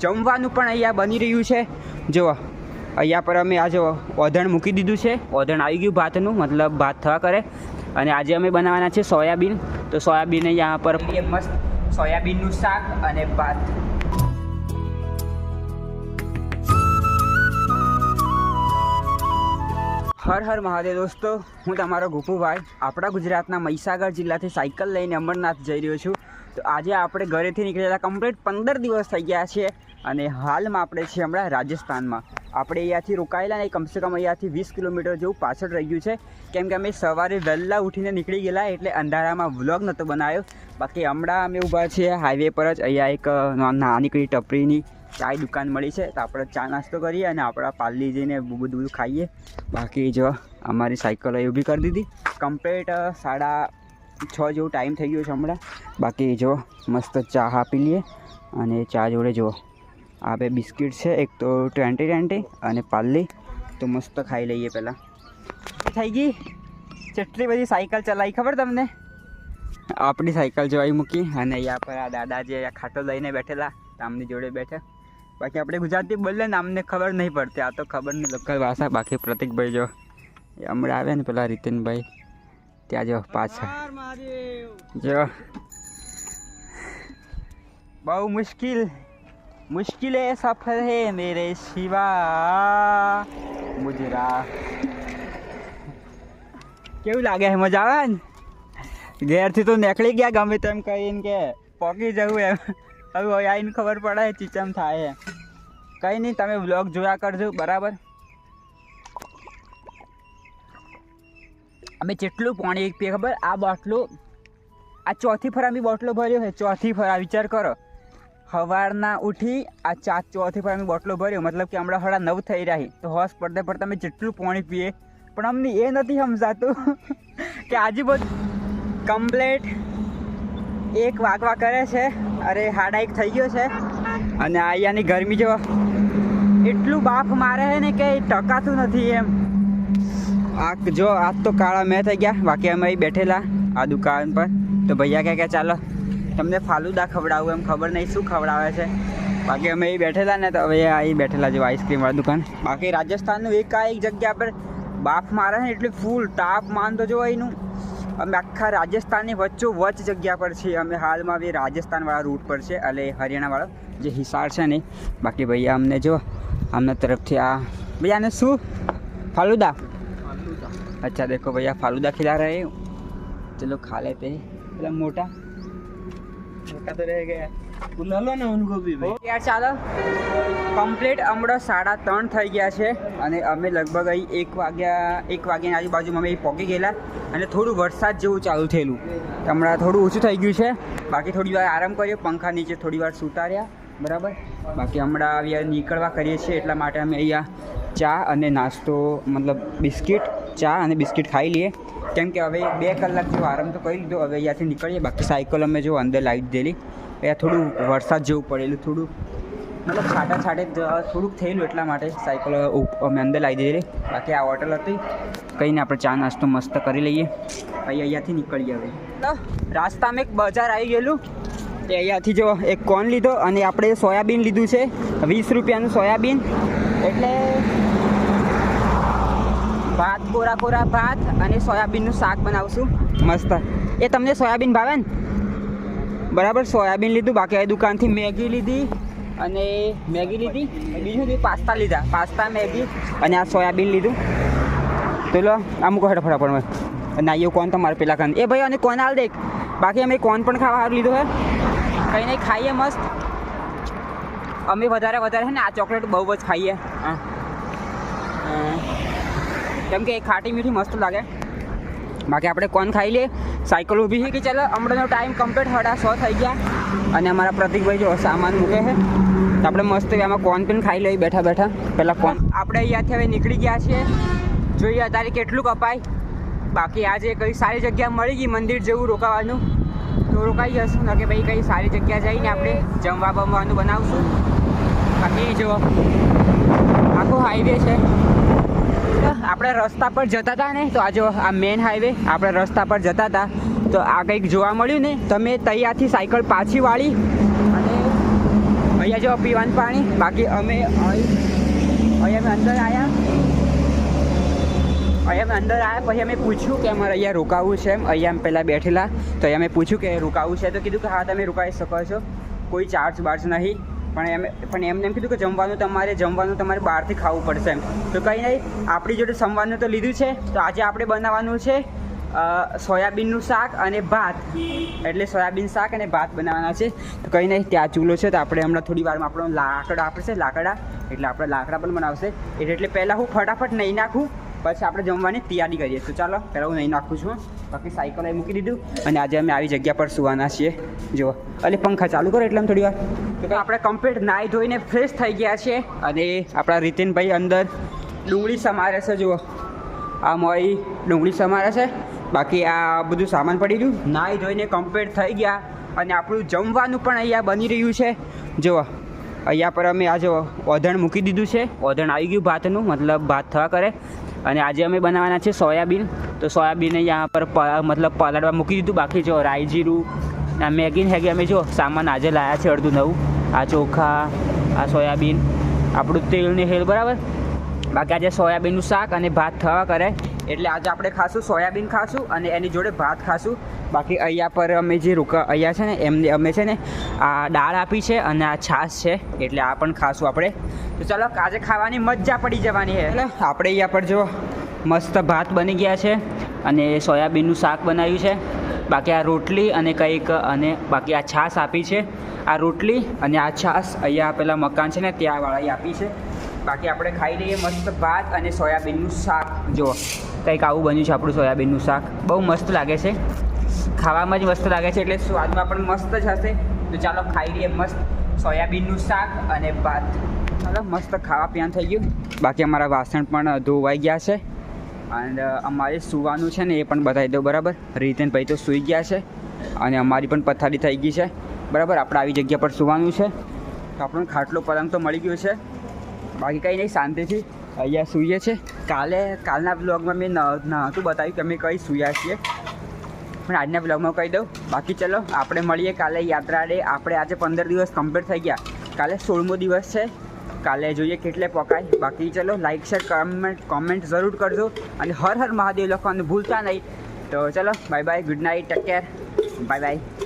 જમવાનું પણ અહીંયા બની રહ્યું છે. જુઓ અહીંયા પર અમે આ જો ઓધણ મૂકી દીધું છે. ઓધણ આવી ગયું ભાતનું, મતલબ ભાત થવા કરે. અને આજે અમે બનાવવાના છે સોયાબીન. તો સોયાબીન અહીંયા પર મસ્ત સોયાબીનનું શાક અને ભાત. હર હર મહાદેવ દોસ્તો, હું તમારો ગુપુભાઈ આપણા ગુજરાતના મહીસાગર જિલ્લાથી સાયકલ લઈને અમરનાથ જઈ રહ્યો છું. તો આજે આપણે ઘરેથી નીકળેલા કમ્પ્લીટ 15 દિવસ થઈ ગયા છે અને હાલમાં આપણે છીએ હમણાં રાજસ્થાનમાં. આપણે અહીંયાથી રોકાયેલા ને કમસે કમ અહીંયાથી 20 કિલોમીટર જેવું પાછળ રહી ગયું છે, કેમ કે અમે સવારે વહેલા ઉઠીને નીકળી ગયેલા એટલે અંધારામાં વ્લોગ નહોતો બનાવ્યો. બાકી હમણાં અમે ઊભા છીએ હાઈવે પર જ. અહીંયા એક નાનીકડી ટપરીની ચાય દુકાન મળી છે, તો આપણે ચા નાસ્તો કરીએ અને આપણા પાર્લી જઈને બધું ખાઈએ. બાકી જો અમારી સાયકલ ઊભી કરી દીધી. કમ્પ્લીટ 6:30 જેવું ટાઈમ થઈ ગયો છે હમણાં. બાકી જો મસ્ત ચા પી લઈએ અને ચા જોડે જો આ બે બિસ્કિટ છે, એક તો 20 અને પાર્લી. તો મસ્ત ખાઈ લઈએ. પહેલાં થઈ ગઈ કેટલી બધી સાયકલ ચલાવી ખબર તમને? આપણી સાયકલ જોઈ મૂકી અને અહીંયા પર આ દાદા જે ખાટો લઈને બેઠેલા આમની જોડે બેઠા. બાકી આપણે ગુજરાતી બોલે ને અમને ખબર નહીં પડતી, આ તો ખબર નહીં લોકલ ભાષા. બાકી પ્રતિકભાઈ જો હમણાં આવે ને પેલા રીતિનભાઈ ત્યાં જો પાછળ જો બહુ મુશ્किल सफर है मेरे शिवा मुजरा. કેવું લાગે છે? મજા આવે ને? ઘેરથી તો નીકળી ગયા ગમે તેમ કહીને કે પોકી જવું એમ. હવે આવીને ખબર પડે ચીચમ થાય. કંઈ નહીં, તમે વ્લોગ જોયા કરજો બરાબર. અમે જેટલું પાણી પીએ ખબર? આ બોટલો આ ચોથી ફરામી બોટલો ભર્યો છે. ચોથી ફરા વિચાર કરો. સવારના ઉઠી આ ચોથી ફરામી બોટલો ભર્યો, મતલબ કે હમણાં 9:30 થઈ રહી. તો હોશ પડતે પડતે અમે જેટલું પાણી પીએ, પણ અમને એ નથી સમજાતું કે આજુબાજુ કમ્પ્લેટ 1 વાગવા કરે છે. અરે 1:30 થઈ ગયો છે અને અહીંયાની ગરમી જો એટલું બાફ મારે છે ને કે ટકાતું નથી એમ. આ જો આજ તો કાળા મેં થઈ ગયા. બાકી અમે અહીં બેઠેલા આ દુકાન પર. તો ભૈયા કે ચાલો તમને ફાલુદા ખવડાવું, એમ ખબર નહીં શું ખવડાવે છે. બાકી અમે અહીં બેઠેલા ને તો હવે અહીં બેઠેલા જો આઈસ્ક્રીમવાળી દુકાન. બાકી રાજસ્થાનનું એક જગ્યા પર બાફ મારે છે એટલે ફૂલ તાપમાન તો જો અહીંનું. અમે આખા રાજસ્થાનની વચ્ચોવચ્ચ જગ્યા પર છીએ. અમે હાલમાં બી રાજસ્થાનવાળા રૂટ પર છે, એટલે હરિયાણાવાળો જે હિસાર છે ને. બાકી ભૈયા અમને જો આમના તરફથી આ ભૈયા આને શું फालूदा अच्छा देखो भैया फालूदा खिला रहे हैं. चलो खा लेते हैं. मतलब मोटा मोटा तो रह गया लो ना उनको भी यार. ચાલો કમ્પ્લીટ હમણાં 3:30 થઈ ગયા છે અને અમે લગભગ અહીં 1 વાગ્યાની આજુબાજુમાં અમે પહોંચી ગયેલા. અને થોડું વરસાદ જેવું ચાલુ થયેલું. હમણાં થોડું ઓછું થઈ ગયું છે. બાકી થોડી વાર આરામ કર્યો, પંખા નીચે થોડી વાર સૂતા રહ્યા બરાબર. બાકી હમણાં આવી નીકળવા કરીએ છીએ, એટલા માટે અમે અહીંયા ચા અને નાસ્તો મતલબ બિસ્કિટ, ચા અને બિસ્કિટ ખાઈ લઈએ. કેમ કે હવે 2 કલાક જેવો આરામ તો કરી લીધો. હવે અહીંયાથી નીકળીએ. બાકી સાયકલ અમે જો અંદર લાવી દીધેલી. અહીંયા થોડું વરસાદ જેવું પડેલું, થોડું મતલબ છાંટે થોડુંક થયેલું, એટલા માટે સાયકલ અમે અંદર લાવી દીધેલી. બાકી આ હોટલ હતી, કંઈને આપણે ચા નાસ્તો મસ્ત કરી લઈએ. અહીંયાથી નીકળીએ. હવે રસ્તામાં એક બજાર આવી ગયેલું. તે અહીંયાથી જો એક કોર્ન લીધો અને આપણે સોયાબીન લીધું છે 20 રૂપિયાનું સોયાબીન. એટલે ભાત, કોરા ભાત અને સોયાબીનનું શાક બનાવશું મસ્ત. એ તમને સોયાબીન ભાવે ને? બરાબર, સોયાબીન લીધું. બાકી આ દુકાનથી મેગી લીધી અને બીજું પાસ્તા લીધા. પાસ્તા, મેગી અને આ સોયાબીન લીધું. તો લો અમુક ફટાફટ નાઈઓ કોણ તમારે પેલા ખાન. એ ભાઈ અને કોણ હાલ દેખ. બાકી અમે કોણ પણ ખાવા લીધો હે. કંઈ નહીં, ખાઈએ મસ્ત. અમે વધારે છે ને આ ચોકલેટ બહુ જ ખાઈએ. કેમ કે ખાટી મીઠી મસ્ત લાગે. બાકી આપણે કોણ ખાઈ લઈએ. સાયકલ ઊભી છે કે ચાલો હમણાંનો ટાઈમ કમ્પ્લીટ 6:30 થઈ ગયા અને અમારા પ્રતિકભાઈ જો સામાન મૂકે છે. તો આપણે મસ્ત આમાં કોણ પણ ખાઈ લઈએ બેઠા. પહેલાં કોણ આપણે અહીંયાથી હવે નીકળી ગયા છીએ. જોઈએ અત્યારે કેટલું કપાય. બાકી આજે કઈ સારી જગ્યા મળી ગઈ મંદિર જેવું રોકાવાનું તો રોકાઈ જશું. ને કે ભાઈ કઈ સારી જગ્યા જઈને આપણે જમવાનું બનાવશું. બાકી જો આખો હાઈવે છે. આપણે રસ્તા પર જતા હતા ને, તો આ જો આ મેન હાઈવે. આપણે રસ્તા પર જતા હતા તો આ કંઈક જોવા મળ્યું ને. તો મેં તૈયારથી સાયકલ પાછી વાળી અને અહીંયા જો પીવાનું પાણી. બાકી અમે અહીંયા અંદર આવ્યા પછી અમે પૂછ્યું કે અમારે અહીંયા રોકાવું છે એમ. અહીંયા અમે પહેલાં બેઠેલા તો અહીંયા મેં પૂછ્યું કે રોકાવું છે તો કીધું કે હા તમે રોકાઈ શકો છો, કોઈ ચાર્જ નહીં. પણ એમને એમ કીધું કે જમવાનું તમારે બહારથી ખાવું પડશે એમ. તો કંઈ નહીં, આપણી જોડે જમવાનું તો લીધું છે. તો આજે આપણે બનાવવાનું છે સોયાબીનનું શાક અને ભાત. એટલે સોયાબીન શાક અને ભાત બનાવવાના છે. તો કંઈ નહીં, ત્યાં ચૂલો છે તો આપણે હમણાં થોડી વારમાં આપણો લાકડા આપશે લાકડા, એટલે આપણે લાકડા પણ બનાવશે. એટલે પહેલાં હું ફટાફટ નહીં નાખું, પછી આપણે જમવાની તૈયારી કરીએ. તો ચાલો પહેલાં હું નહીં નાખું છું. બાકી સાયકલ અહીં મૂકી દીધું અને આજે અમે આવી જગ્યા પર સુવાના છીએ. જુઓ એટલે પંખા ચાલુ કરો એટલે થોડી વાર. તો આપણે કમ્પ્લીટ નાહી ધોઈને ફ્રેશ થઈ ગયા છીએ અને આપણા રીતિનભાઈ અંદર ડુંગળી સમારે છે. જુઓ આ મોઈ ડુંગળી સમારે છે. બાકી આ બધું સામાન પડી રહ્યું. નાહી ધોઈને કમ્પ્લીટ થઈ ગયા અને આપણું જમવાનું પણ અહીંયા બની રહ્યું છે. જુઓ અહીંયા પર અમે આ જો ઓધણ મૂકી દીધું છે. ઓધણ આવી ગયું ભાતનું, મતલબ ભાત થવા કરે. અને આજે અમે બનાવવાના છે સોયાબીન. તો સોયાબીન અહીંયા પર મતલબ પલાળવા મૂકી દીધું. બાકી જો રાઈ જીરું આ મેગીન હેગી અમે જો સામાન આજે લાવ્યા છે અડધું નવું. આ ચોખા, આ સોયાબીન, આપણું તેલ ને હેલ બરાબર. બાકી આજે સોયાબીનનું શાક અને ભાત થવા કરે એટલે આજે આપણે ખાશું સોયાબીન ખાશું અને એની જોડે ભાત ખાશું. બાકી અહીંયા પર અમે જે અહીંયા છે ને એમને અમે છે ને આ દાળ આપી છે અને આ છાશ છે એટલે આ પણ ખાશું આપણે. તો ચાલો આજે ખાવાની મજા પડી જવાની છે. એટલે આપણે અહીંયા પર જો મસ્ત ભાત બની ગયા છે અને સોયાબીનનું શાક બનાવ્યું છે. બાકી આ રોટલી અને કંઈક અને બાકી આ છાશ આપી છે. આ રોટલી અને આ છાશ અહીંયા પેલા મકાન છે ને ત્યાં વાળાએ આપી છે. બાકી આપણે ખાઈ લઈએ મસ્ત ભાત અને સોયાબીનનું શાક. જુઓ કંઈક આવું બન્યું છે આપણું સોયાબીનનું શાક. બહુ મસ્ત લાગે છે, ખાવામાં જ મસ્ત લાગે છે એટલે સ્વાદમાં પણ મસ્ત જ હશે. તો ચાલો ખાઈ લઈએ મસ્ત સોયાબીનનું શાક અને ભાત. ચાલો મસ્ત ખાવા પીવાનું થઈ ગયું. બાકી અમારા વાસણ પણ ધોવાઈ ગયા છે અને અમારે સૂવાનું છે ને એ પણ બતાવી દઉં બરાબર. રીતનભાઈ તો સૂઈ ગયા છે અને અમારી પણ પથારી થઈ ગઈ છે બરાબર. આપણે આવી જગ્યા પર સૂવાનું છે તો આપણને ખાટલો પલંગ તો મળી ગયો છે. બાકી કંઈ નહીં, શાંતિથી અહીંયા સૂઈએ છીએ. કાલના બ્લોગમાં મેં નહોતું બતાવ્યું કે અમે કઈ સૂયા છીએ, પણ આજના બ્લોગમાં કહી દઉં. બાકી ચલો આપણે મળીએ કાલે યાત્રા ડે. આપણે આજે 15 દિવસ કમ્પ્લીટ થઈ ગયા, કાલે 16મો દિવસ છે. કાલે જોઈએ કેટલે પકાય. બાકી ચલો લાઇક શેર કોમેન્ટ જરૂર કરજો અને હર હર મહાદેવ લખવાનું ભૂલતા નહીં. તો ચલો bye bye, good night, take care, bye bye.